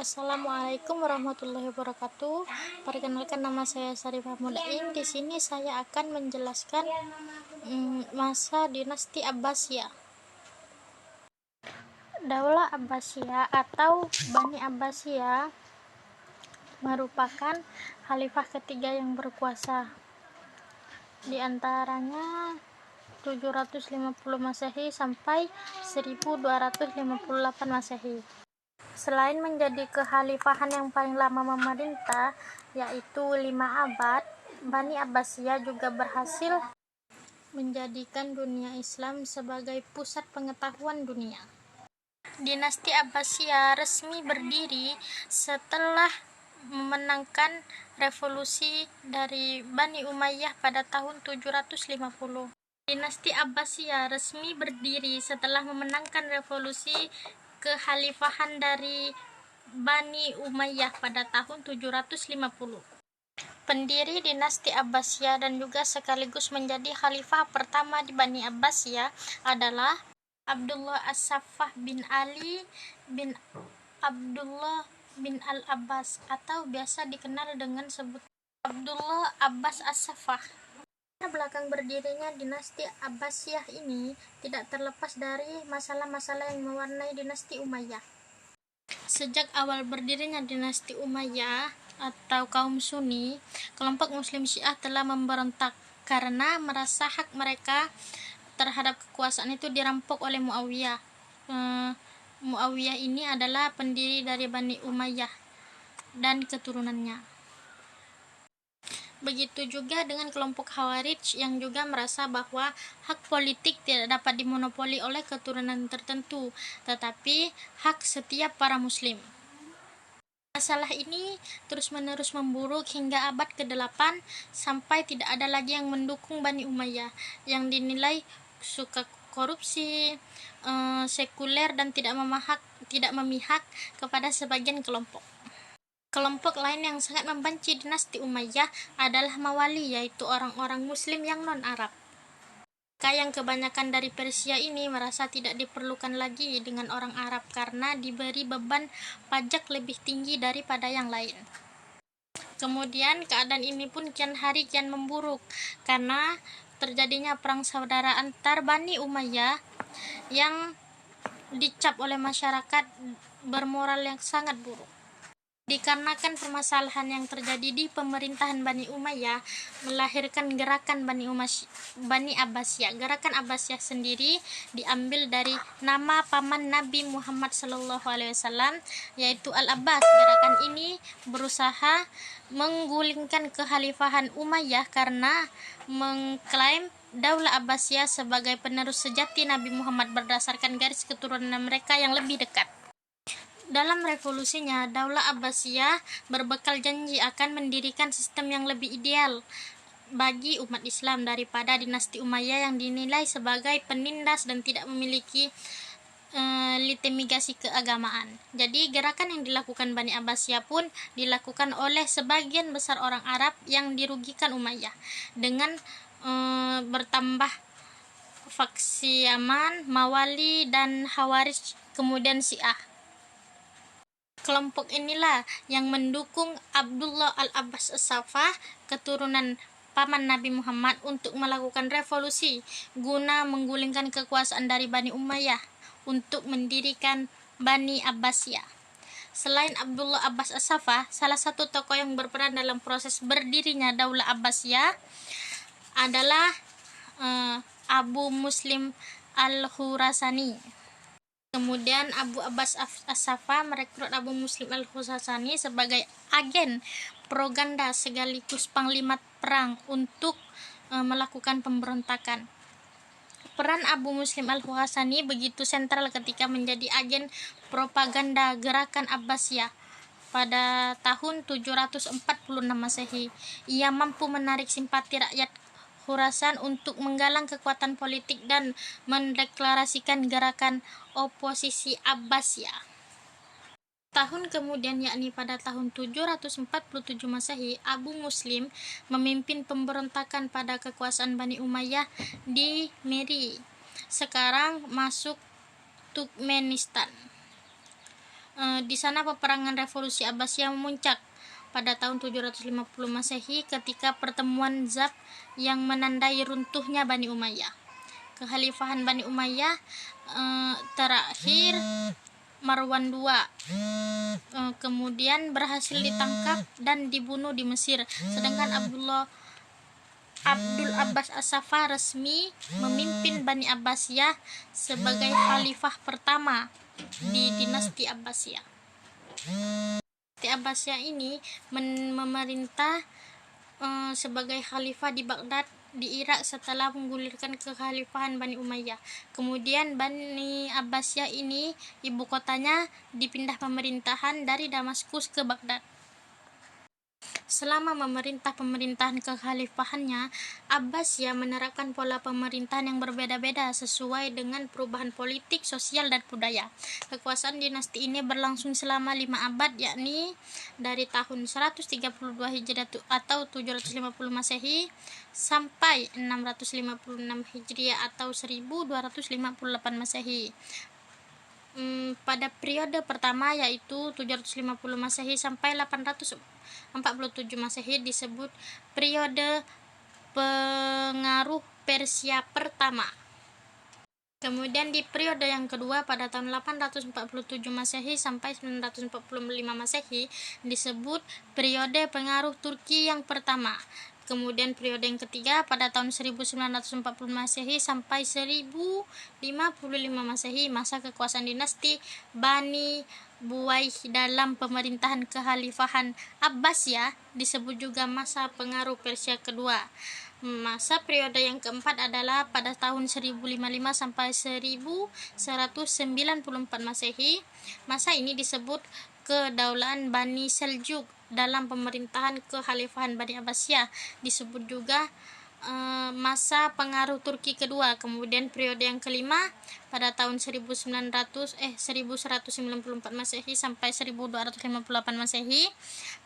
Assalamualaikum warahmatullahi wabarakatuh. Perkenalkan, nama saya Sarifah Mudain. Di sini saya akan menjelaskan masa dinasti Abbasiyah. Daulah Abbasiyah atau Bani Abbasiyah merupakan khalifah ketiga yang berkuasa. Di antaranya 750 Masehi sampai 1258 Masehi. Selain menjadi kekhalifahan yang paling lama memerintah, yaitu 5 abad, Bani Abbasiyah juga berhasil menjadikan dunia Islam sebagai pusat pengetahuan dunia. Dinasti Abbasiyah resmi berdiri setelah memenangkan revolusi dari Bani Umayyah pada tahun 750. Dinasti Abbasiyah resmi berdiri setelah memenangkan revolusi kekhalifahan dari Bani Umayyah pada tahun 750. Pendiri dinasti Abbasiyah dan juga sekaligus menjadi khalifah pertama di Bani Abbasiyah adalah Abdullah As-Saffah bin Ali bin Abdullah bin Al-Abbas, atau biasa dikenal dengan sebutan Abdullah Abbas As-Saffah. Belakang berdirinya dinasti Abbasiyah ini tidak terlepas dari masalah-masalah yang mewarnai dinasti Umayyah. Sejak awal berdirinya dinasti Umayyah atau kaum Sunni, kelompok Muslim Syiah telah memberontak karena merasa hak mereka terhadap kekuasaan itu dirampok oleh Muawiyah. Muawiyah ini adalah pendiri dari Bani Umayyah dan keturunannya. Begitu juga dengan kelompok Khawarij yang juga merasa bahwa hak politik tidak dapat dimonopoli oleh keturunan tertentu, tetapi hak setiap para muslim. Masalah ini terus-menerus memburuk hingga abad ke-8 sampai tidak ada lagi yang mendukung Bani Umayyah yang dinilai suka korupsi, sekuler, dan tidak memihak kepada sebagian kelompok. Kelompok lain yang sangat membenci dinasti Umayyah adalah Mawali, yaitu orang-orang muslim yang non-Arab. Mereka yang kebanyakan dari Persia ini merasa tidak diperlukan lagi dengan orang Arab karena diberi beban pajak lebih tinggi daripada yang lain. Kemudian keadaan ini pun kian hari kian memburuk karena terjadinya perang saudara antar Bani Umayyah yang dicap oleh masyarakat bermoral yang sangat buruk. Dikarenakan permasalahan yang terjadi di pemerintahan Bani Umayyah melahirkan gerakan Bani Abbasiyah. Gerakan Abbasiyah sendiri diambil dari nama paman Nabi Muhammad SAW, yaitu Al-Abbas. Gerakan ini berusaha menggulingkan kekhalifahan Umayyah karena mengklaim Daulah Abbasiyah sebagai penerus sejati Nabi Muhammad berdasarkan garis keturunan mereka yang lebih dekat. Dalam revolusinya, Daulah Abbasiyah berbekal janji akan mendirikan sistem yang lebih ideal bagi umat Islam daripada dinasti Umayyah yang dinilai sebagai penindas dan tidak memiliki legitimasi keagamaan. Jadi gerakan yang dilakukan Bani Abbasiyah pun dilakukan oleh sebagian besar orang Arab yang dirugikan Umayyah dengan bertambah faksi Yaman, Mawali, dan Khawarij, kemudian Syiah. Kelompok inilah yang mendukung Abdullah Al-Abbas As-Saffah, keturunan paman Nabi Muhammad, untuk melakukan revolusi guna menggulingkan kekuasaan dari Bani Umayyah untuk mendirikan Bani Abbasiyah. Selain Abdullah Abbas As-Saffah, salah satu tokoh yang berperan dalam proses berdirinya Daulah Abbasiyah adalah Abu Muslim Al-Khurasani. Kemudian Abu Abbas As-Saffah merekrut Abu Muslim Al-Khurasani sebagai agen propaganda sekaligus panglima perang untuk melakukan pemberontakan. Peran Abu Muslim Al-Khurasani begitu sentral ketika menjadi agen propaganda gerakan Abbasiyah. Pada tahun 746 Masehi, ia mampu menarik simpati rakyat Khurasan untuk menggalang kekuatan politik dan mendeklarasikan gerakan oposisi Abbasiyah. Tahun kemudian, yakni pada tahun 747 Masehi, Abu Muslim memimpin pemberontakan pada kekuasaan Bani Umayyah di Meri, sekarang masuk Turkmenistan. Di sana peperangan revolusi Abbasiyah memuncak pada tahun 750 Masehi ketika pertemuan Zab yang menandai runtuhnya Bani Umayyah. Kekhalifahan Bani Umayyah terakhir Marwan II kemudian berhasil ditangkap dan dibunuh di Mesir, sedangkan Abdul Abbas As-Saffah resmi memimpin Bani Abbasiyah sebagai khalifah pertama di dinasti Abbasiyah. Dinasti Abbasiyah ini memerintah sebagai khalifah di Baghdad di Irak setelah menggulirkan kekhalifahan Bani Umayyah. Kemudian Bani Abbasiyah ini ibu kotanya dipindah pemerintahan dari Damaskus ke Baghdad. Selama pemerintahan kekhalifahannya, Abbasiyah menerapkan pola pemerintahan yang berbeda-beda sesuai dengan perubahan politik, sosial, dan budaya. Kekuasaan dinasti ini berlangsung selama 5 abad, yakni dari tahun 132 Hijriah atau 750 Masehi sampai 656 Hijriah atau 1258 Masehi. Pada periode pertama yaitu 750 Masehi sampai 847 Masehi disebut periode pengaruh Persia pertama. Kemudian di periode yang kedua pada tahun 847 Masehi sampai 945 Masehi disebut periode pengaruh Turki yang pertama. Kemudian periode yang ketiga pada tahun 1940 Masehi sampai 1055 Masehi, masa kekuasaan dinasti Bani Buwaih dalam pemerintahan kekhalifahan Abbasiyah disebut juga masa pengaruh Persia kedua. Masa periode yang keempat adalah pada tahun 1055 sampai 1194 Masehi. Masa ini disebut kedaulahan Bani Seljuk dalam pemerintahan kekhalifahan Bani Abbasiyah, disebut juga masa pengaruh Turki kedua. Kemudian periode yang kelima pada tahun 1194 Masehi sampai 1258 Masehi,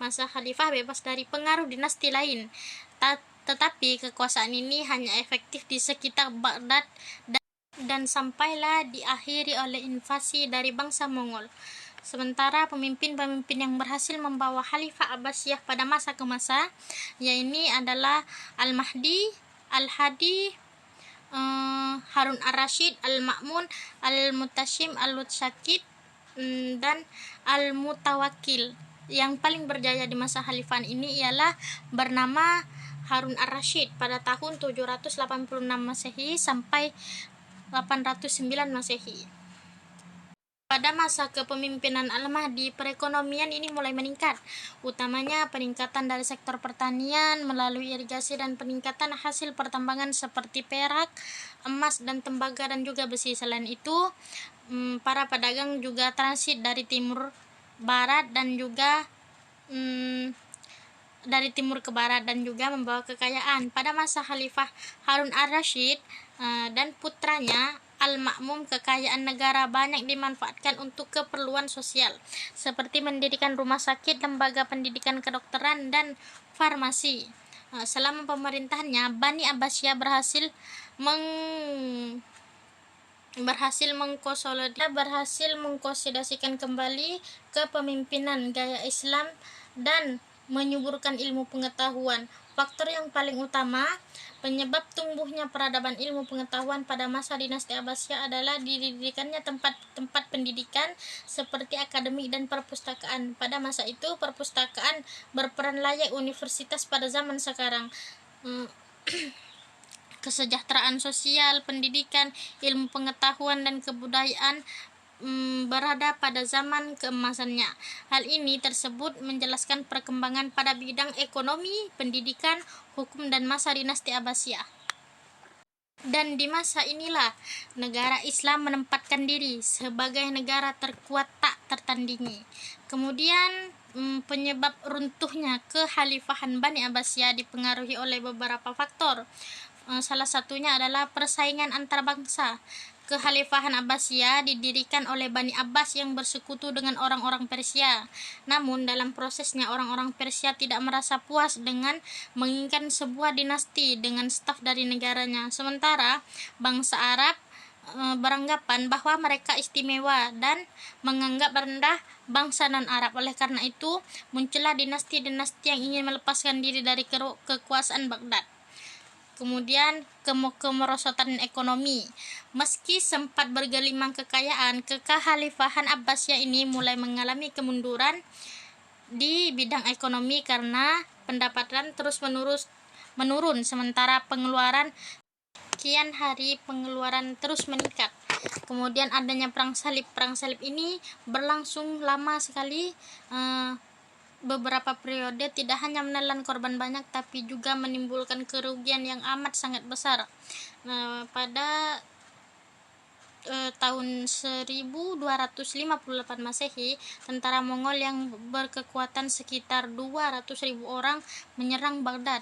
masa khalifah bebas dari pengaruh dinasti lain. Tetapi kekuasaan ini hanya efektif di sekitar Baghdad dan sampailah diakhiri oleh invasi dari bangsa Mongol. Sementara pemimpin-pemimpin yang berhasil membawa Khalifah Abbasiyah pada masa ke masa, yaitu adalah Al-Mahdi, Al-Hadi, Harun Ar-Rasyid, Al-Ma'mun, Al-Mutashim, Al-Mutsakid, dan Al-Mutawakkil. Yang paling berjaya di masa khalifahan ini ialah bernama Harun Ar-Rasyid pada tahun 786 Masehi sampai 809 Masehi. Pada masa kepemimpinan Al-Mahdi, perekonomian ini mulai meningkat, utamanya peningkatan dari sektor pertanian melalui irigasi dan peningkatan hasil pertambangan seperti perak, emas, dan tembaga dan juga besi. Selain itu, para pedagang juga transit dari timur barat dan juga dari timur ke barat dan juga membawa kekayaan. Pada masa Khalifah Harun Ar-Rasyid dan putranya Al-Ma'mun, kekayaan negara banyak dimanfaatkan untuk keperluan sosial seperti mendirikan rumah sakit, lembaga pendidikan kedokteran, dan farmasi. Selama pemerintahannya, Bani Abbasiyah berhasil mengkonsolidasikan kembali kepemimpinan gaya Islam dan menyuburkan ilmu pengetahuan. Faktor yang paling utama penyebab tumbuhnya peradaban ilmu pengetahuan pada masa dinasti Abbasiyah adalah didirikannya tempat-tempat pendidikan seperti akademik dan perpustakaan. Pada masa itu, perpustakaan berperan layak universitas pada zaman sekarang. Kesejahteraan sosial, pendidikan, ilmu pengetahuan, dan kebudayaan berada pada zaman keemasannya. Hal ini tersebut menjelaskan perkembangan pada bidang ekonomi, pendidikan, hukum, dan masa dinasti Abbasiyah. Dan di masa inilah negara Islam menempatkan diri sebagai negara terkuat tak tertandingi. Kemudian penyebab runtuhnya kekhalifahan Bani Abbasiyah dipengaruhi oleh beberapa faktor. Salah satunya adalah persaingan antar bangsa. Kekhalifahan Abbasiyah didirikan oleh Bani Abbas yang bersekutu dengan orang-orang Persia. Namun dalam prosesnya orang-orang Persia tidak merasa puas dengan menginginkan sebuah dinasti dengan staf dari negaranya. Sementara bangsa Arab beranggapan bahwa mereka istimewa dan menganggap rendah bangsa non-Arab. Oleh karena itu, muncullah dinasti-dinasti yang ingin melepaskan diri dari kekuasaan Baghdad. Kemudian kemerosotan ekonomi. Meski sempat bergelimang kekayaan, kekhalifahan Abbasiyah ini mulai mengalami kemunduran di bidang ekonomi karena pendapatan terus menurun sementara pengeluaran kian hari pengeluaran terus meningkat. Kemudian adanya perang salib. Perang salib ini berlangsung lama sekali, beberapa periode, tidak hanya menelan korban banyak tapi juga menimbulkan kerugian yang amat sangat besar. Pada tahun 1258 Masehi, tentara Mongol yang berkekuatan sekitar 200.000 orang menyerang Baghdad.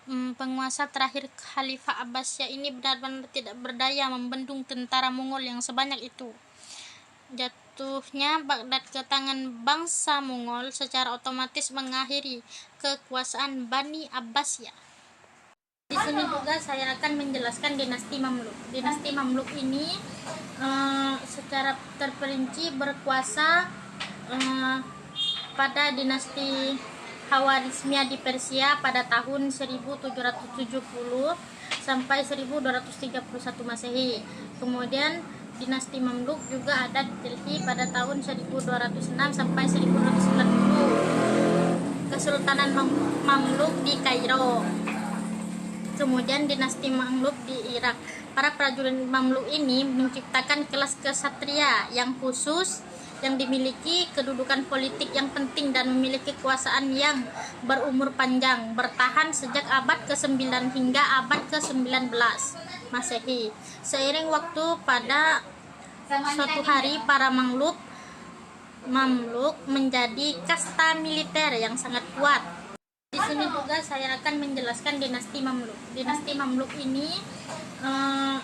Penguasa terakhir Khalifah Abbasiyah ini benar-benar tidak berdaya membendung tentara Mongol yang sebanyak itu. Jatuhnya Baghdad ke tangan bangsa Mongol secara otomatis mengakhiri kekuasaan Bani Abbasiyah. Di sini juga saya akan menjelaskan dinasti Mamluk. Dinasti Mamluk ini secara terperinci berkuasa pada dinasti Khawarizmiyah di Persia pada tahun 1770 sampai 1231 Masehi. Kemudian dinasti Mamluk juga ada di Delhi pada tahun 1206 sampai 1290. Kesultanan Mamluk di Kairo. Kemudian dinasti Mamluk di Irak. Para prajurit Mamluk ini menciptakan kelas kesatria yang khusus yang dimiliki kedudukan politik yang penting dan memiliki kekuasaan yang berumur panjang, bertahan sejak abad ke-9 hingga abad ke-19 Masehi. Seiring waktu, pada suatu hari para Mamluk menjadi kasta militer yang sangat kuat. Di sini juga saya akan menjelaskan dinasti Mamluk. Dinasti Mamluk ini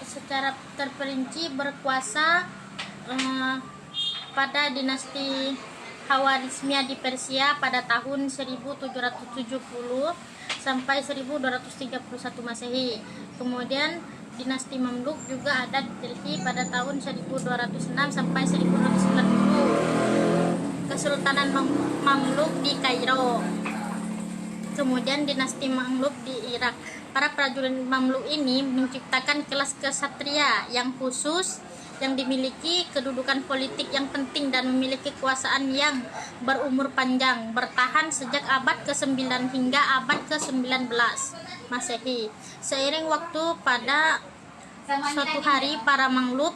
secara terperinci berkuasa pada dinasti Khawarizmiyah di Persia pada tahun 1770 sampai 1231 Masehi. Kemudian dinasti Mamluk juga ada di Delhi pada tahun 1206 sampai 1290. Kesultanan Mamluk di Kairo. Kemudian dinasti Mamluk di Irak. Para prajurit Mamluk ini menciptakan kelas kesatria yang khusus yang dimiliki kedudukan politik yang penting dan memiliki kekuasaan yang berumur panjang, bertahan sejak abad ke-9 hingga abad ke-19 Masehi. Seiring waktu, pada suatu hari para Mamluk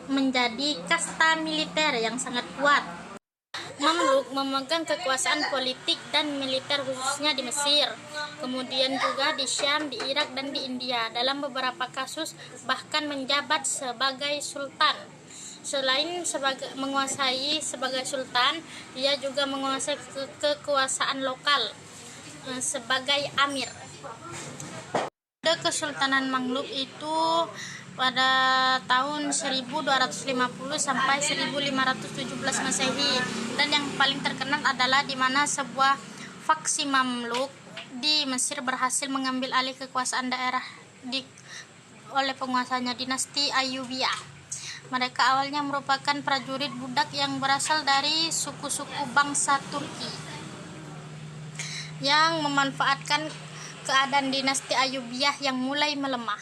menjadi kasta militer yang sangat kuat. Mamluk memegang kekuasaan politik dan militer khususnya di Mesir, kemudian juga di Syam, di Irak, dan di India. Dalam beberapa kasus bahkan menjabat sebagai sultan. Selain menguasai sebagai sultan, dia juga menguasai kekuasaan lokal sebagai amir. Kesultanan Mamluk itu pada tahun 1250 sampai 1517 Masehi, dan yang paling terkenal adalah di mana sebuah faksi Mamluk di Mesir berhasil mengambil alih kekuasaan daerah oleh penguasanya dinasti Ayyubiyah. Mereka awalnya merupakan prajurit budak yang berasal dari suku-suku bangsa Turki yang memanfaatkan keadaan dinasti Ayyubiyah yang mulai melemah.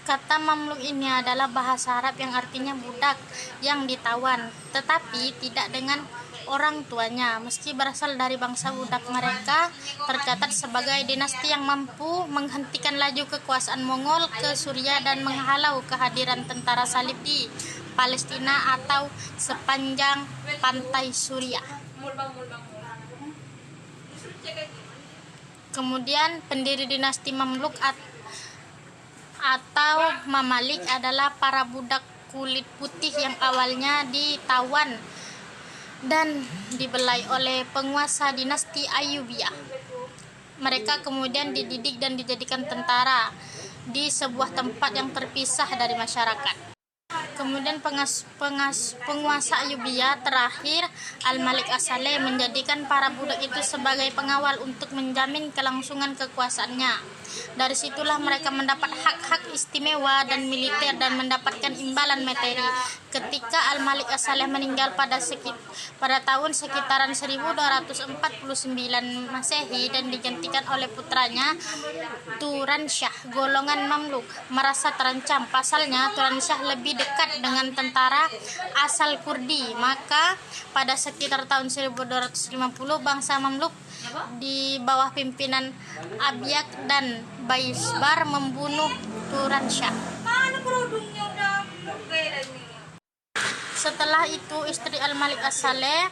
Kata Mamluk ini adalah bahasa Arab yang artinya budak yang ditawan, tetapi tidak dengan orang tuanya. Meski berasal dari bangsa budak, mereka tercatat sebagai dinasti yang mampu menghentikan laju kekuasaan Mongol ke Suriah dan menghalau kehadiran tentara salib di Palestina atau sepanjang pantai Suriah. Kemudian pendiri dinasti Mamluk atau Mamalik adalah para budak kulit putih yang awalnya ditawan dan dibelai oleh penguasa dinasti Ayyubiyah. Mereka kemudian dididik dan dijadikan tentara di sebuah tempat yang terpisah dari masyarakat. Kemudian penguasa Ayyubiyah terakhir, Al-Malik As-Saleh, menjadikan para budak itu sebagai pengawal untuk menjamin kelangsungan kekuasaannya. Dari situlah mereka mendapat hak-hak istimewa dan militer dan mendapatkan imbalan materi. Ketika Al-Malik As-Saleh meninggal pada tahun sekitaran 1249 Masehi dan digantikan oleh putranya Turansyah, golongan Mamluk merasa terancam. Pasalnya Turansyah lebih dekat dengan tentara asal Kurdi, maka pada sekitar tahun 1250 bangsa Mamluk di bawah pimpinan Abyak dan Baisbar membunuh Turansyah. Setelah itu istri Al-Malik As-Saleh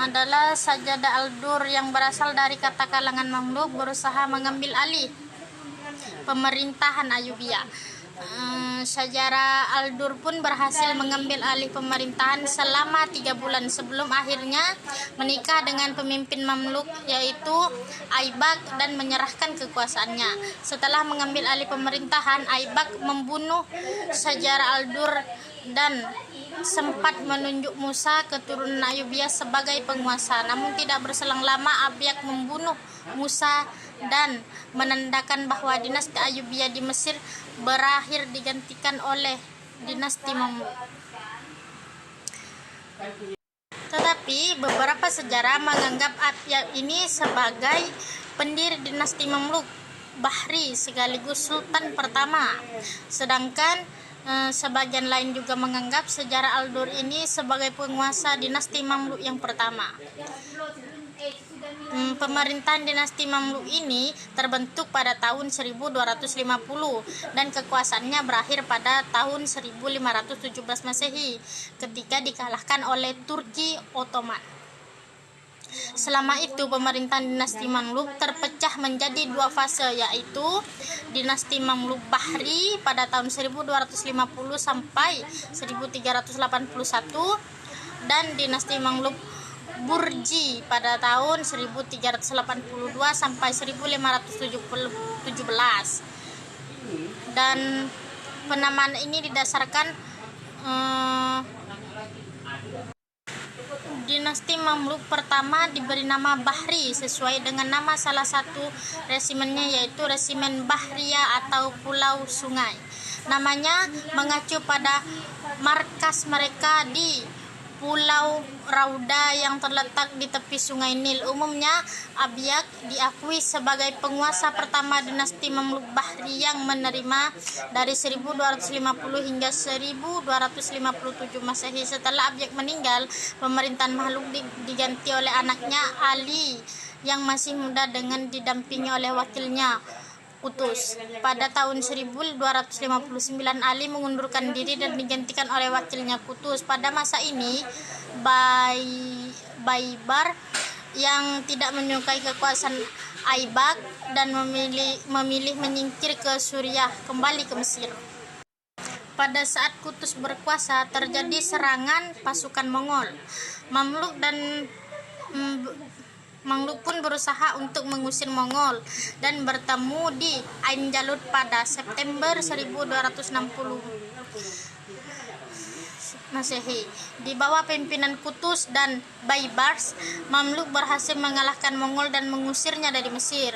adalah Sajadah Al-Dur yang berasal dari kata kalangan Mamluk berusaha mengambil alih pemerintahan Ayyubiyah. Sajarah Al-Dur pun berhasil mengambil alih pemerintahan selama 3 bulan sebelum akhirnya menikah dengan pemimpin Mamluk yaitu Aibak dan menyerahkan kekuasaannya. Setelah mengambil alih pemerintahan, Aibak membunuh Sajarah Al-Dur dan sempat menunjuk Musa keturunan Ayyubiyah sebagai penguasa. Namun tidak berselang lama Abyak membunuh Musa dan menandakan bahwa dinasti Ayyubiyah di Mesir berakhir digantikan oleh dinasti Mamluk. Tetapi beberapa sejarah menganggap Abyak ini sebagai pendiri dinasti Mamluk Bahri sekaligus sultan pertama. Sedangkan sebagian lain juga menganggap sejarah Al-Dur ini sebagai penguasa dinasti Mamluk yang pertama. Pemerintahan dinasti Mamluk ini terbentuk pada tahun 1250 dan kekuasaannya berakhir pada tahun 1517 Masehi ketika dikalahkan oleh Turki Ottoman. Selama itu pemerintahan dinasti Mamluk terpecah menjadi 2 fase, yaitu dinasti Mamluk Bahri pada tahun 1250 sampai 1381 dan dinasti Mamluk Burji pada tahun 1382 sampai 1517. Dan penamaan ini didasarkan dinasti Mamluk pertama diberi nama Bahri sesuai dengan nama salah satu resimennya, yaitu Resimen Bahriya atau Pulau Sungai. Namanya mengacu pada markas mereka di Pulau Rauda yang terletak di tepi Sungai Nil. Umumnya Abyak diakui sebagai penguasa pertama dinasti Mamluk Bahri yang menerima dari 1250 hingga 1257 Masehi. Setelah Abyak meninggal, pemerintahan Mamluk diganti oleh anaknya Ali yang masih muda dengan didampingi oleh wakilnya Kutus. Pada tahun 1259 Ali mengundurkan diri dan digantikan oleh wakilnya Kutus. Pada masa ini Baibar yang tidak menyukai kekuasaan Aibak dan memilih menyingkir ke Suriah, kembali ke Mesir. Pada saat Kutus berkuasa terjadi serangan pasukan Mongol. Mamluk pun berusaha untuk mengusir Mongol dan bertemu di Ain Jalut pada September 1260 Masehi. Di bawah pimpinan Kutus dan Baibars, Mamluk berhasil mengalahkan Mongol dan mengusirnya dari Mesir.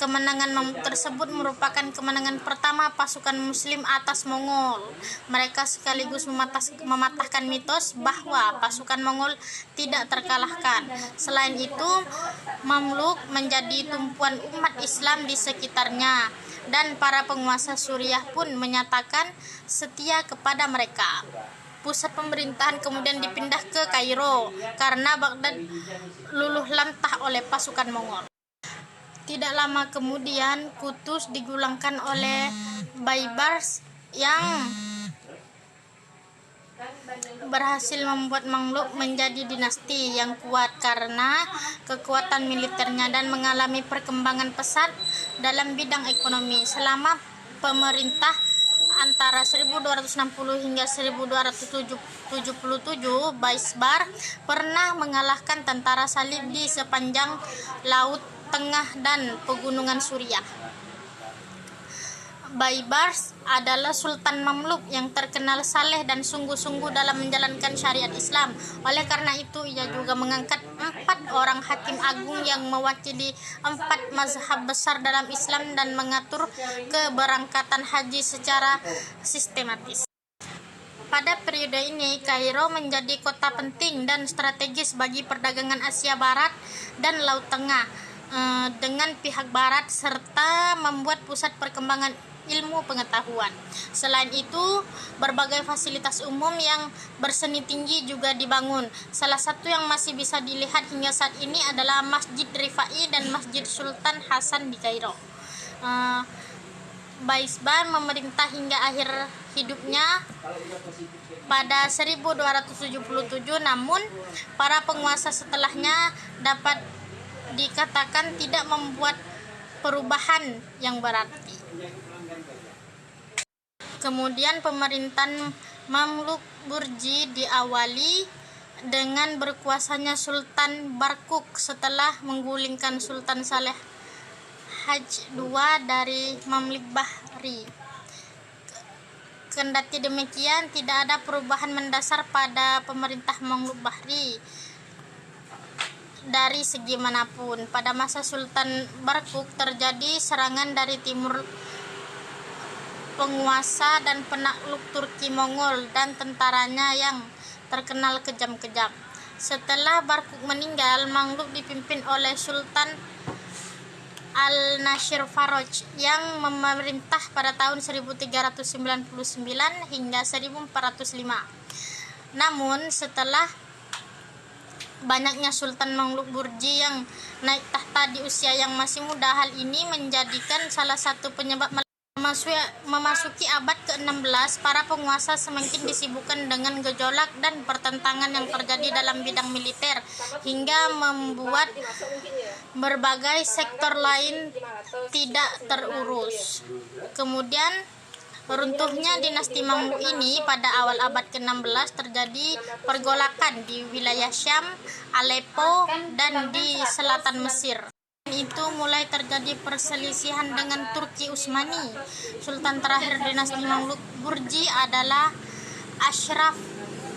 Kemenangan Mamluk tersebut merupakan kemenangan pertama pasukan Muslim atas Mongol. Mereka sekaligus mematahkan mitos bahwa pasukan Mongol tidak terkalahkan. Selain itu, Mamluk menjadi tumpuan umat Islam di sekitarnya, dan para penguasa Suriah pun menyatakan setia kepada mereka. Pusat pemerintahan kemudian dipindah ke Kairo karena Baghdad luluh lantah oleh pasukan Mongol. Tidak lama kemudian Kutus digulingkan oleh Baibars yang berhasil membuat Mamluk menjadi dinasti yang kuat karena kekuatan militernya dan mengalami perkembangan pesat dalam bidang ekonomi. Selama pemerintah antara 1260 hingga 1277, Baisbar pernah mengalahkan tentara Salib di sepanjang Laut Tengah dan pegunungan Suriah. Baybars adalah Sultan Mamluk yang terkenal saleh dan sungguh-sungguh dalam menjalankan syariat Islam. Oleh karena itu, ia juga mengangkat 4 orang hakim agung yang mewakili 4 mazhab besar dalam Islam dan mengatur keberangkatan haji secara sistematis. Pada periode ini, Kairo menjadi kota penting dan strategis bagi perdagangan Asia Barat dan Laut Tengah dengan pihak Barat, serta membuat pusat perkembangan ilmu pengetahuan. Selain itu, berbagai fasilitas umum yang berseni tinggi juga dibangun. Salah satu yang masih bisa dilihat hingga saat ini adalah Masjid Rifai dan Masjid Sultan Hasan di Kairo. Baisban memerintah hingga akhir hidupnya pada 1277, namun para penguasa setelahnya dapat dikatakan tidak membuat perubahan yang berarti. Kemudian pemerintahan Mamluk Burji diawali dengan berkuasanya Sultan Barkuk setelah menggulingkan Sultan Saleh Haj II dari Mamluk Bahri. Kendati demikian, tidak ada perubahan mendasar pada pemerintah Mamluk Bahri dari segi manapun. Pada masa Sultan Barkuk terjadi serangan dari timur penguasa dan penakluk Turki Mongol dan tentaranya yang terkenal kejam-kejam. Setelah Barkuk meninggal, Mamluk dipimpin oleh Sultan Al-Nashir Faroj yang memerintah pada tahun 1399 hingga 1405. Namun setelah banyaknya Sultan Mamluk Burji yang naik tahta di usia yang masih muda, hal ini menjadikan salah satu penyebab memasuki abad ke-16, para penguasa semakin disibukkan dengan gejolak dan pertentangan yang terjadi dalam bidang militer, hingga membuat berbagai sektor lain tidak terurus. Kemudian runtuhnya dinasti Mamluk ini pada awal abad ke-16 terjadi pergolakan di wilayah Syam, Aleppo, dan di selatan Mesir. Itu mulai terjadi perselisihan dengan Turki Utsmani. Sultan terakhir dinasti Mamluk Burji adalah Ashraf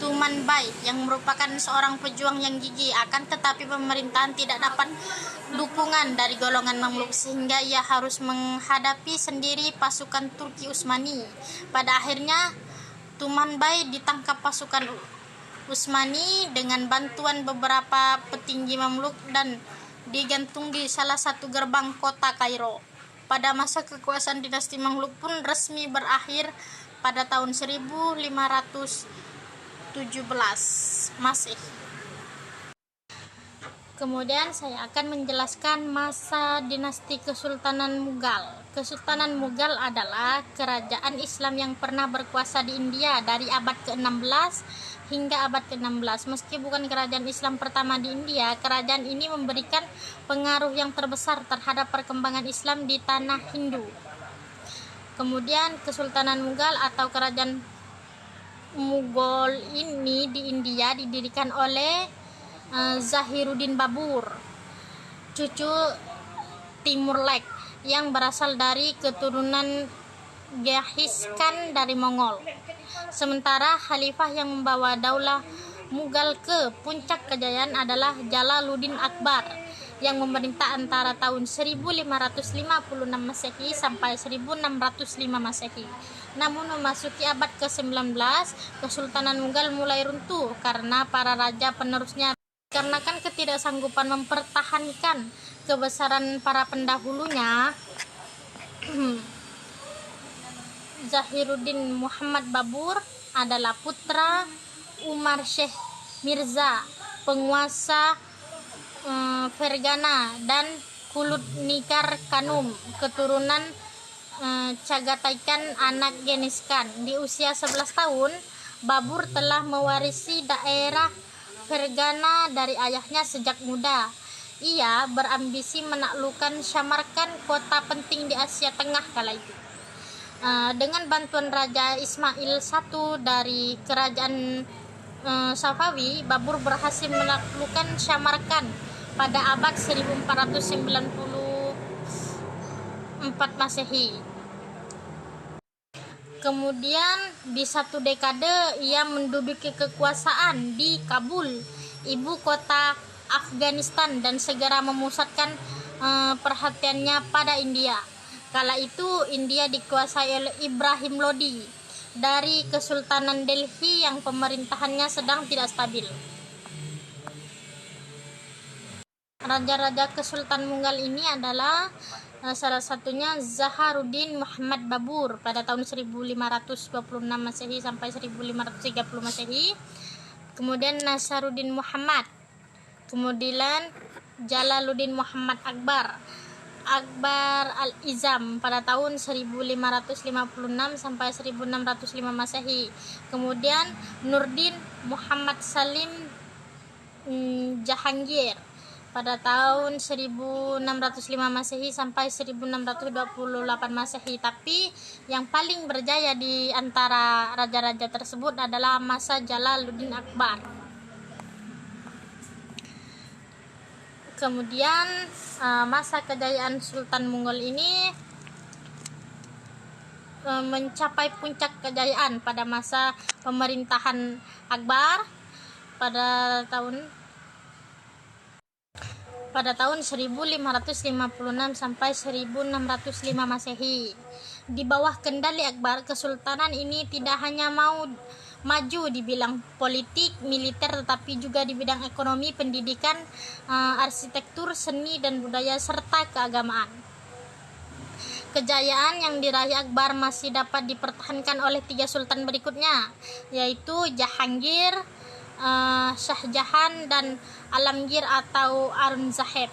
Tumanbay yang merupakan seorang pejuang yang gigih, akan tetapi pemerintahan tidak dapat dukungan dari golongan Mamluk sehingga ia harus menghadapi sendiri pasukan Turki Utsmani. Pada akhirnya Tumanbay ditangkap pasukan Utsmani dengan bantuan beberapa petinggi Mamluk dan digantung di salah satu gerbang kota Kairo. Pada masa kekuasaan dinasti Mamluk pun resmi berakhir pada tahun 1517 Masehi. Kemudian saya akan menjelaskan masa dinasti Kesultanan Mughal. Kesultanan Mughal adalah kerajaan Islam yang pernah berkuasa di India dari abad ke-16 hingga abad ke-16. Meski bukan kerajaan Islam pertama di India, kerajaan ini memberikan pengaruh yang terbesar terhadap perkembangan Islam di tanah Hindu. Kemudian Kesultanan Mughal atau kerajaan Mughal ini di India didirikan oleh Zahiruddin Babur, cucu Timur Lek, yang berasal dari keturunan Genghis Khan dari Mongol. Sementara khalifah yang membawa daulah Mughal ke puncak kejayaan adalah Jalaluddin Akbar yang memerintah antara tahun 1556 Masehi sampai 1605 Masehi. Namun memasuki abad ke-19, Kesultanan Mughal mulai runtuh karena para raja penerusnya dikarenakan ketidaksanggupan mempertahankan kebesaran para pendahulunya. Zahiruddin Muhammad Babur adalah putra Umar Syekh Mirza, penguasa Fergana, dan Kulut Nikar Kanum, keturunan Chagatai Khan, anak Genghis Khan. Di usia 11 tahun, Babur telah mewarisi daerah Fergana dari ayahnya sejak muda. Ia berambisi menaklukkan Samarkand, kota penting di Asia Tengah kala itu. Dengan bantuan Raja Ismail I dari kerajaan Safawi, Babur berhasil menaklukkan Samarkand pada abad 1494 Masehi. Kemudian di satu dekade ia menduduki kekuasaan di Kabul, ibu kota Afghanistan, dan segera memusatkan perhatiannya pada India. Kala itu India dikuasai oleh Ibrahim Lodi dari Kesultanan Delhi yang pemerintahannya sedang tidak stabil. Raja-raja Kesultanan Mughal ini adalah salah satunya Zaharuddin Muhammad Babur pada tahun 1526 Masehi sampai 1530 Masehi. Kemudian Nasaruddin Muhammad. Kemudian Jalaluddin Muhammad Akbar Al-Izam pada tahun 1556 sampai 1605 Masehi. Kemudian Nurdin Muhammad Salim Jahangir pada tahun 1605 Masehi sampai 1628 Masehi. Tapi yang paling berjaya di antara raja-raja tersebut adalah masa Jalaluddin Akbar. Kemudian masa kejayaan Sultan Mughal ini mencapai puncak kejayaan pada masa pemerintahan Akbar pada tahun 1556 sampai 1605 Masehi. Di bawah kendali Akbar, kesultanan ini tidak hanya maju di bidang politik, militer, tetapi juga di bidang ekonomi, pendidikan, arsitektur, seni dan budaya, serta keagamaan. Kejayaan yang diraih Akbar masih dapat dipertahankan oleh 3 sultan berikutnya, yaitu Jahangir, Shah Jahan, dan Alamgir atau Aurangzeb.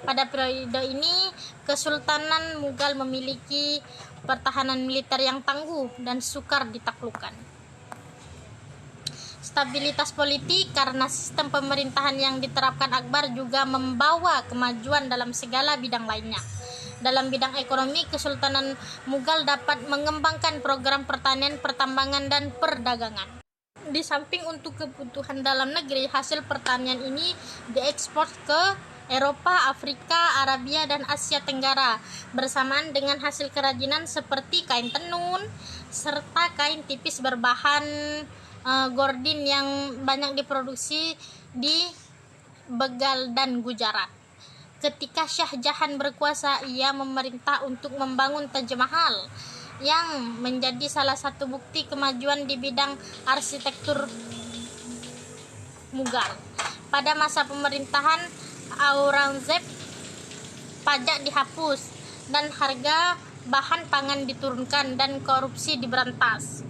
Pada periode ini, Kesultanan Mughal memiliki pertahanan militer yang tangguh dan sukar ditaklukkan. Stabilitas politik karena sistem pemerintahan yang diterapkan Akbar juga membawa kemajuan dalam segala bidang lainnya. Dalam bidang ekonomi, Kesultanan Mughal dapat mengembangkan program pertanian, pertambangan, dan perdagangan. Di samping untuk kebutuhan dalam negeri, hasil pertanian ini diekspor ke Eropa, Afrika, Arabia, dan Asia Tenggara bersamaan dengan hasil kerajinan seperti kain tenun serta kain tipis berbahan gordin yang banyak diproduksi di Bengal dan Gujarat. Ketika Shah Jahan berkuasa, ia memerintah untuk membangun Taj Mahal yang menjadi salah satu bukti kemajuan di bidang arsitektur Mughal. Pada masa pemerintahan Aurangzeb, pajak dihapus dan harga bahan pangan diturunkan dan korupsi diberantas.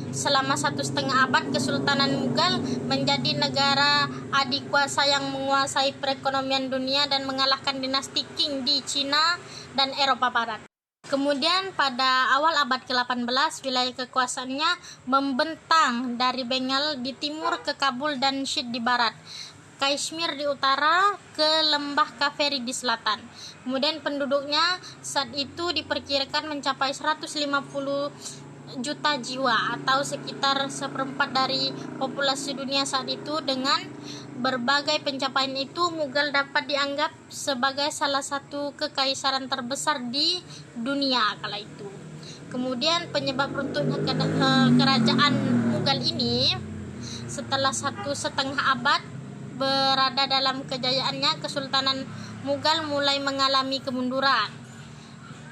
Selama 1,5 abad, Kesultanan Mughal menjadi negara adikuasa yang menguasai perekonomian dunia dan mengalahkan dinasti Qing di Cina dan Eropa Barat. Kemudian pada awal abad ke-18, wilayah kekuasaannya membentang dari Bengal di timur ke Kabul dan Sindh di barat, Kashmir di utara ke lembah Kaveri di selatan. Kemudian penduduknya saat itu diperkirakan mencapai 150 juta jiwa atau sekitar 1/4 dari populasi dunia saat itu. Dengan berbagai pencapaian itu, Mughal dapat dianggap sebagai salah satu kekaisaran terbesar di dunia kala itu. Kemudian penyebab runtuhnya kerajaan Mughal ini, setelah 1,5 abad berada dalam kejayaannya, Kesultanan Mughal mulai mengalami kemunduran.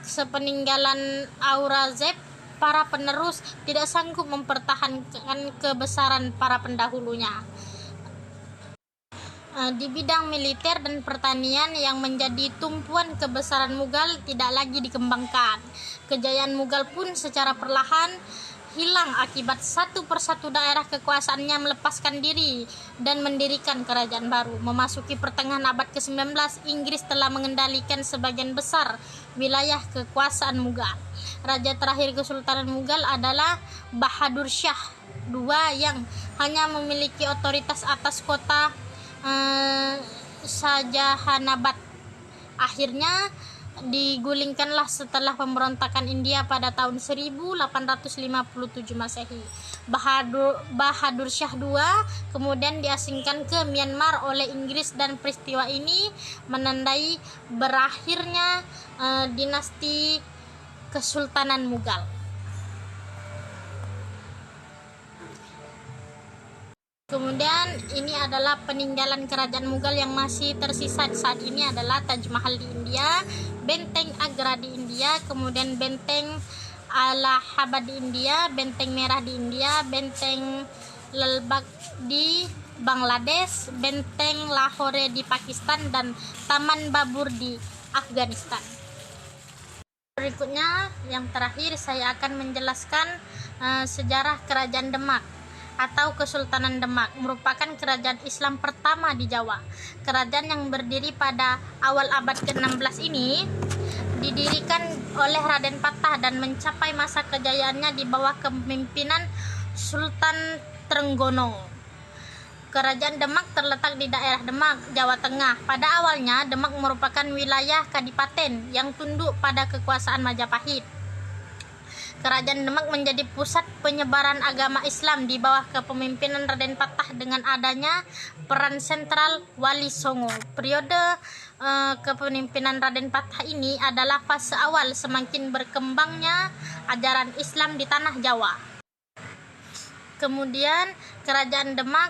Sepeninggalan Aurangzeb, para penerus tidak sanggup mempertahankan kebesaran para pendahulunya. Di bidang militer dan pertanian yang menjadi tumpuan kebesaran Mughal tidak lagi dikembangkan. Kejayaan Mughal pun secara perlahan hilang akibat satu persatu daerah kekuasaannya melepaskan diri dan mendirikan kerajaan baru. Memasuki pertengahan abad ke-19, Inggris telah mengendalikan sebagian besar wilayah kekuasaan Mughal. Raja terakhir Kesultanan Mughal adalah Bahadur Shah II yang hanya memiliki otoritas atas kota Shahjahanabad. Akhirnya digulingkanlah setelah pemberontakan India pada tahun 1857 Masehi. Bahadur Shah II kemudian diasingkan ke Myanmar oleh Inggris dan peristiwa ini menandai berakhirnya dinasti Kesultanan Mughal. Kemudian ini adalah peninggalan kerajaan Mughal yang masih tersisa saat ini adalah Taj Mahal di India, Benteng Agra di India, kemudian Benteng Allahabad di India, Benteng Merah di India, Benteng Lalbagh di Bangladesh, Benteng Lahore di Pakistan, dan Taman Babur di Afghanistan. Berikutnya yang terakhir saya akan menjelaskan sejarah Kerajaan Demak atau Kesultanan Demak, merupakan kerajaan Islam pertama di Jawa. Kerajaan yang berdiri pada awal abad ke-16 ini didirikan oleh Raden Patah dan mencapai masa kejayaannya di bawah kepemimpinan Sultan Trenggono. Kerajaan Demak terletak di daerah Demak, Jawa Tengah. Pada awalnya, Demak merupakan wilayah kadipaten yang tunduk pada kekuasaan Majapahit. Kerajaan Demak menjadi pusat penyebaran agama Islam di bawah kepemimpinan Raden Patah dengan adanya peran sentral Wali Songo. Periode kepemimpinan Raden Patah ini adalah fase awal semakin berkembangnya ajaran Islam di tanah Jawa. Kemudian Kerajaan Demak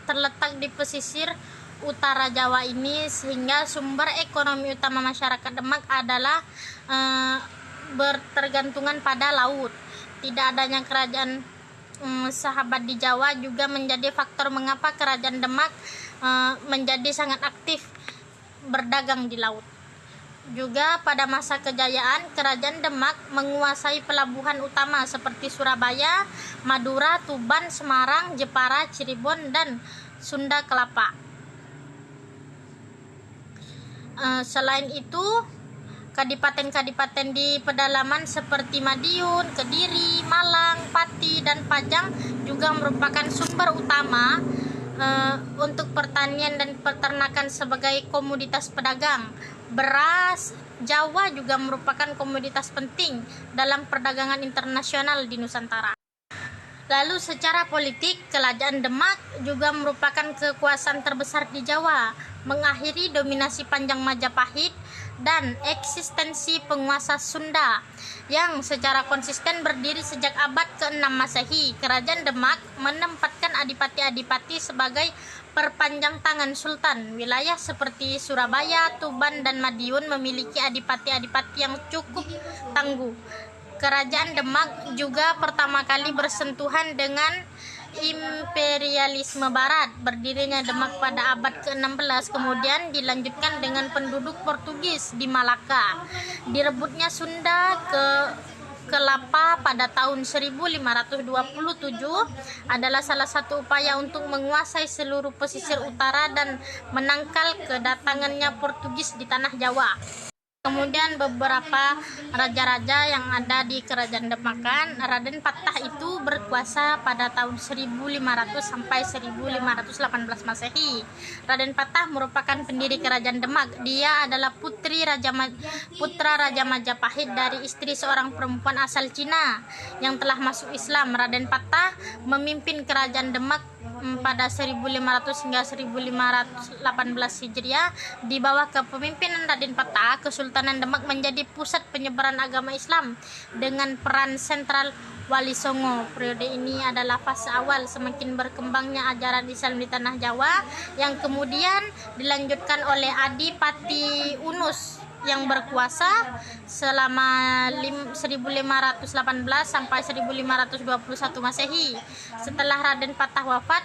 terletak di pesisir utara Jawa ini, sehingga sumber ekonomi utama masyarakat Demak adalah bertergantungan pada laut. Tidak adanya kerajaan sahabat di Jawa juga menjadi faktor mengapa Kerajaan Demak menjadi sangat aktif berdagang di laut. Juga pada masa kejayaan, Kerajaan Demak menguasai pelabuhan utama seperti Surabaya, Madura, Tuban, Semarang, Jepara, Cirebon, dan Sunda Kelapa. Selain itu, kadipaten-kadipaten di pedalaman seperti Madiun, Kediri, Malang, Pati, dan Pajang juga merupakan sumber utama untuk pertanian dan peternakan sebagai komoditas pedagang. Beras Jawa juga merupakan komoditas penting dalam perdagangan internasional di Nusantara. Lalu secara politik, Kerajaan Demak juga merupakan kekuasaan terbesar di Jawa, mengakhiri dominasi panjang Majapahit dan eksistensi penguasa Sunda yang secara konsisten berdiri sejak abad ke-6 Masehi. Kerajaan Demak menempatkan adipati-adipati sebagai perpanjang tangan sultan. Wilayah seperti Surabaya, Tuban, dan Madiun memiliki adipati-adipati yang cukup tangguh. Kerajaan Demak juga pertama kali bersentuhan dengan imperialisme barat. Berdirinya Demak pada abad ke-16 kemudian dilanjutkan dengan penduduk Portugis di Malaka. Direbutnya Sunda ke Kelapa pada tahun 1527 adalah salah satu upaya untuk menguasai seluruh pesisir utara dan menangkal kedatangannya Portugis di tanah Jawa. Kemudian beberapa raja-raja yang ada di Kerajaan Demak, Raden Patah itu berkuasa pada tahun 1500 sampai 1518 Masehi. Raden Patah merupakan pendiri Kerajaan Demak. Dia adalah putra Raja Majapahit dari istri seorang perempuan asal Cina yang telah masuk Islam. Raden Patah memimpin Kerajaan Demak pada 1500 hingga 1518 Hijriah. Di bawah kepemimpinan Raden Patah, Kesultanan Demak menjadi pusat penyebaran agama Islam dengan peran sentral Wali Songo. Periode ini adalah fase awal semakin berkembangnya ajaran Islam di tanah Jawa yang kemudian dilanjutkan oleh Adipati Unus yang berkuasa selama 1518 sampai 1521 Masehi. Setelah Raden Patah wafat,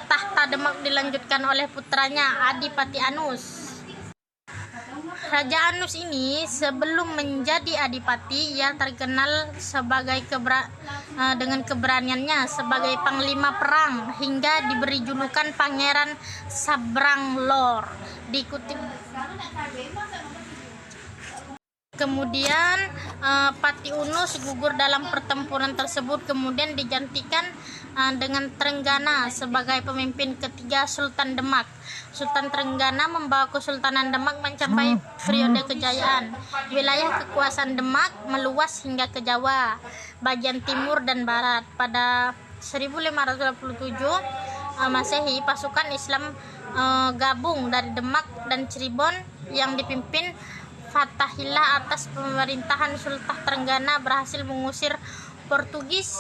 tahta Demak dilanjutkan oleh putranya Adipati Anus. Raja Anus ini sebelum menjadi adipati, ia terkenal sebagai dengan keberaniannya sebagai panglima perang hingga diberi julukan Pangeran Sabrang Lor. Kemudian Pati Unus gugur dalam pertempuran tersebut, kemudian digantikan dengan Trenggana sebagai pemimpin ketiga Sultan Demak. Sultan Trenggana membawa Kesultanan Demak mencapai periode kejayaan. Wilayah kekuasaan Demak meluas hingga ke Jawa, bagian timur dan barat. Pada 1527 Masehi, pasukan Islam gabung dari Demak dan Cirebon yang dipimpin Fathahillah atas pemerintahan Sultan Trenggana berhasil mengusir Portugis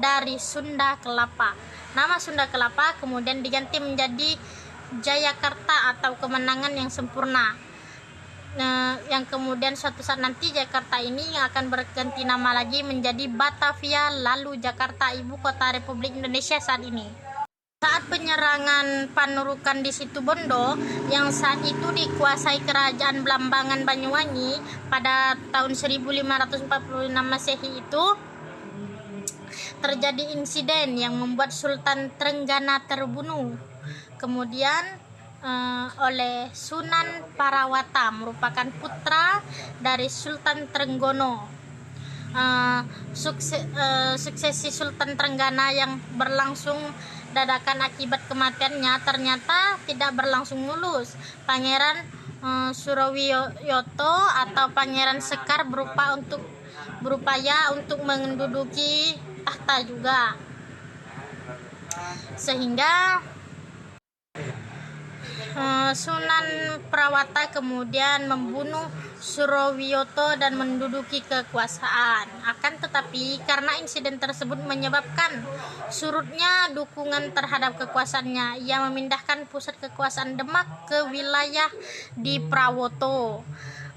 dari Sunda Kelapa. Nama Sunda Kelapa kemudian diganti menjadi Jayakarta atau kemenangan yang sempurna. Yang kemudian suatu saat nanti Jakarta ini akan berganti nama lagi menjadi Batavia, lalu Jakarta, ibu kota Republik Indonesia saat ini. Saat penyerangan Panurukan di Situbondo yang saat itu dikuasai Kerajaan Blambangan Banyuwangi pada tahun 1546 Masehi itu, terjadi insiden yang membuat Sultan Trenggana terbunuh. Kemudian oleh Sunan Parawata, merupakan putra dari Sultan Trenggono. Suksesi Sultan Trenggana yang berlangsung dadakan akibat kematiannya ternyata tidak berlangsung mulus. Pangeran Surawiyoto atau Pangeran Sekar berupaya untuk menduduki tahta juga, sehingga Sunan Prawata kemudian membunuh Surawiyoto dan menduduki kekuasaan. Akan tetapi karena insiden tersebut menyebabkan surutnya dukungan terhadap kekuasaannya, ia memindahkan pusat kekuasaan Demak ke wilayah di Prawoto,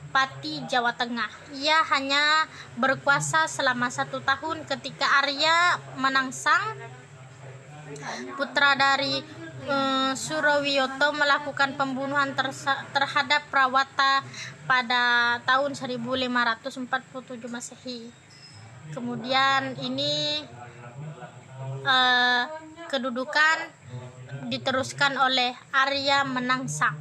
Pati, Jawa Tengah. Ia hanya berkuasa selama 1 tahun ketika Arya Menangsang, putra dari Surawiyoto, melakukan pembunuhan terhadap Prawata pada tahun 1547 Masehi. Kemudian ini kedudukan diteruskan oleh Arya Menangsang.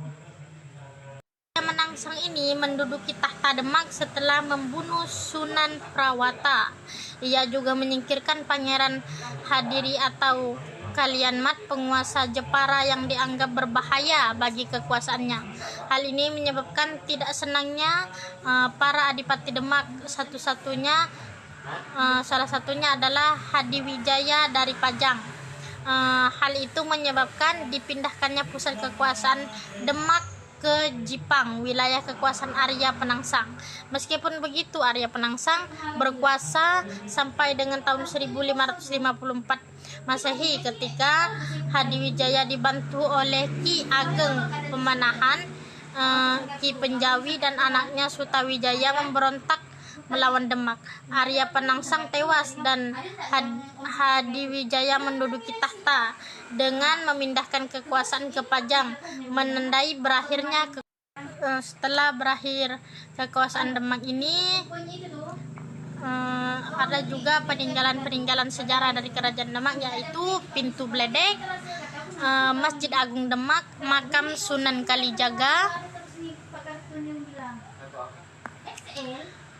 Arya Menangsang ini menduduki tahta Demak setelah membunuh Sunan Prawata. Ia juga menyingkirkan Pangeran Hadiri atau Kalianmat, penguasa Jepara yang dianggap berbahaya bagi kekuasaannya. Hal ini menyebabkan tidak senangnya para adipati Demak. Salah satunya adalah Hadiwijaya dari Pajang. Hal itu menyebabkan dipindahkannya pusat kekuasaan Demak ke Jipang, wilayah kekuasaan Arya Penangsang. Meskipun begitu, Arya Penangsang berkuasa sampai dengan tahun 1554 Masehi ketika Hadiwijaya dibantu oleh Ki Ageng Pemanahan, Ki Penjawi dan anaknya Sutawijaya memberontak melawan Demak. Arya Penangsang tewas dan Hadiwijaya menduduki tahta dengan memindahkan kekuasaan ke Pajang, menandai berakhirnya setelah berakhir kekuasaan Demak ini. Ada juga peninggalan sejarah dari Kerajaan Demak, yaitu Pintu Bledek, Masjid Agung Demak, makam Sunan Kalijaga,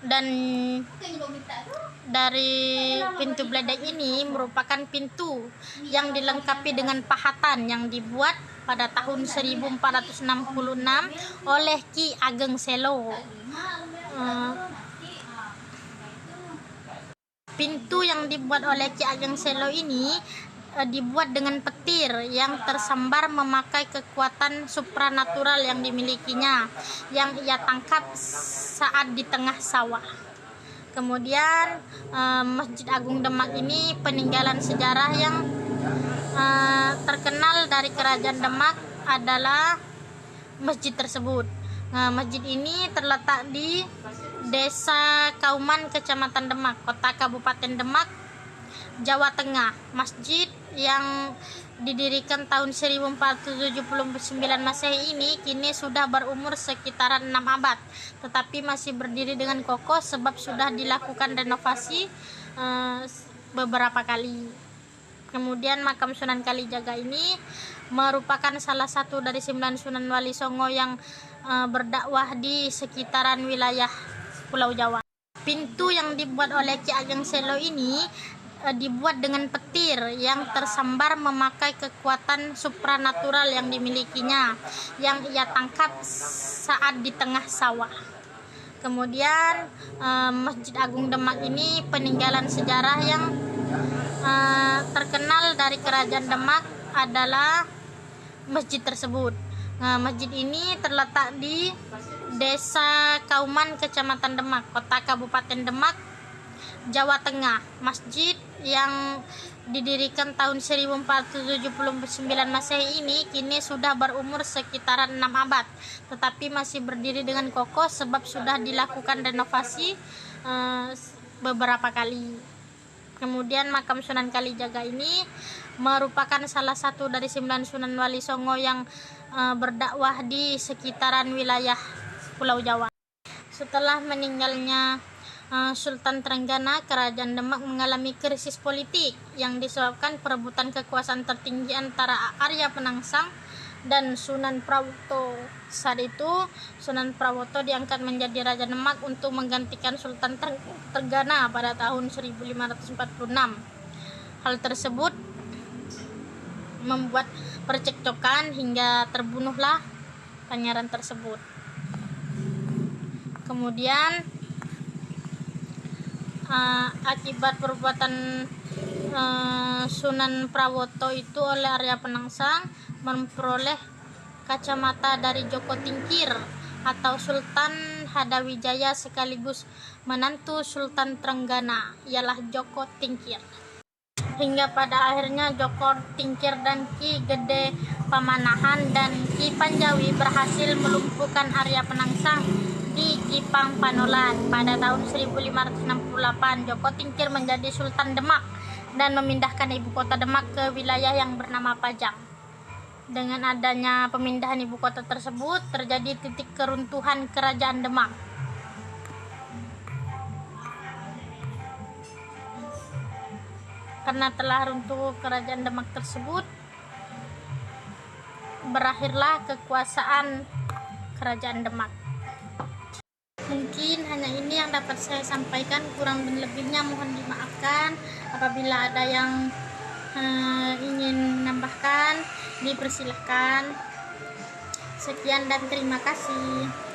dan dari Pintu Bledek ini merupakan pintu yang dilengkapi dengan pahatan yang dibuat pada tahun 1466 oleh Ki Ageng Selo. Pintu yang dibuat oleh Ki Ageng Selo ini dibuat dengan petir yang tersambar memakai kekuatan supranatural yang dimilikinya, yang ia tangkap saat di tengah sawah. Kemudian Masjid Agung Demak ini peninggalan sejarah yang terkenal dari Kerajaan Demak adalah masjid tersebut. Masjid ini terletak di Desa Kauman, Kecamatan Demak, Kota Kabupaten Demak, Jawa Tengah. Masjid yang didirikan tahun 1479 Masehi ini kini sudah berumur sekitaran 6 abad, tetapi masih berdiri dengan kokoh sebab sudah dilakukan renovasi beberapa kali. Kemudian makam Sunan Kalijaga ini merupakan salah satu dari 9 Sunan Wali Songo yang berdakwah di sekitaran wilayah Pulau Jawa. Pintu yang dibuat oleh Ki Ageng Selo ini dibuat dengan petir yang tersambar memakai kekuatan supranatural yang dimilikinya, yang ia tangkap saat di tengah sawah. Kemudian Masjid Agung Demak ini peninggalan sejarah yang terkenal dari Kerajaan Demak adalah masjid tersebut. Masjid ini terletak di Desa Kauman, Kecamatan Demak, Kota Kabupaten Demak, Jawa Tengah. Masjid yang didirikan tahun 1479 Masehi ini kini sudah berumur sekitaran 6 abad, tetapi masih berdiri dengan kokoh sebab sudah dilakukan renovasi beberapa kali. Kemudian makam Sunan Kalijaga ini merupakan salah satu dari 9 Sunan Wali Songo yang berdakwah di sekitaran wilayah Pulau Jawa. Setelah meninggalnya Sultan Trenggana, Kerajaan Demak mengalami krisis politik yang disebabkan perebutan kekuasaan tertinggi antara Arya Penangsang dan Sunan Prawoto. Saat itu Sunan Prawoto diangkat menjadi Raja Demak untuk menggantikan Sultan Trenggana pada tahun 1546. Hal tersebut membuat percekcokan hingga terbunuhlah pangeran tersebut. Kemudian akibat perbuatan Sunan Prawoto itu oleh Arya Penangsang memperoleh kacamata dari Joko Tingkir atau Sultan Hadawijaya sekaligus menantu Sultan Trenggana, ialah Joko Tingkir. Hingga pada akhirnya Joko Tingkir dan Ki Gede Pamanahan dan Ki Panjawi berhasil melumpuhkan Arya Penangsang di Kipang Panolan. Pada tahun 1568 Joko Tingkir menjadi Sultan Demak dan memindahkan ibu kota Demak ke wilayah yang bernama Pajang. Dengan adanya pemindahan ibu kota tersebut terjadi titik keruntuhan Kerajaan Demak. Karena telah runtuh Kerajaan Demak tersebut, berakhirlah kekuasaan Kerajaan Demak. Mungkin hanya ini yang dapat saya sampaikan, kurang dan lebihnya mohon dimaafkan. Apabila ada yang ingin menambahkan, dipersilahkan. Sekian dan terima kasih.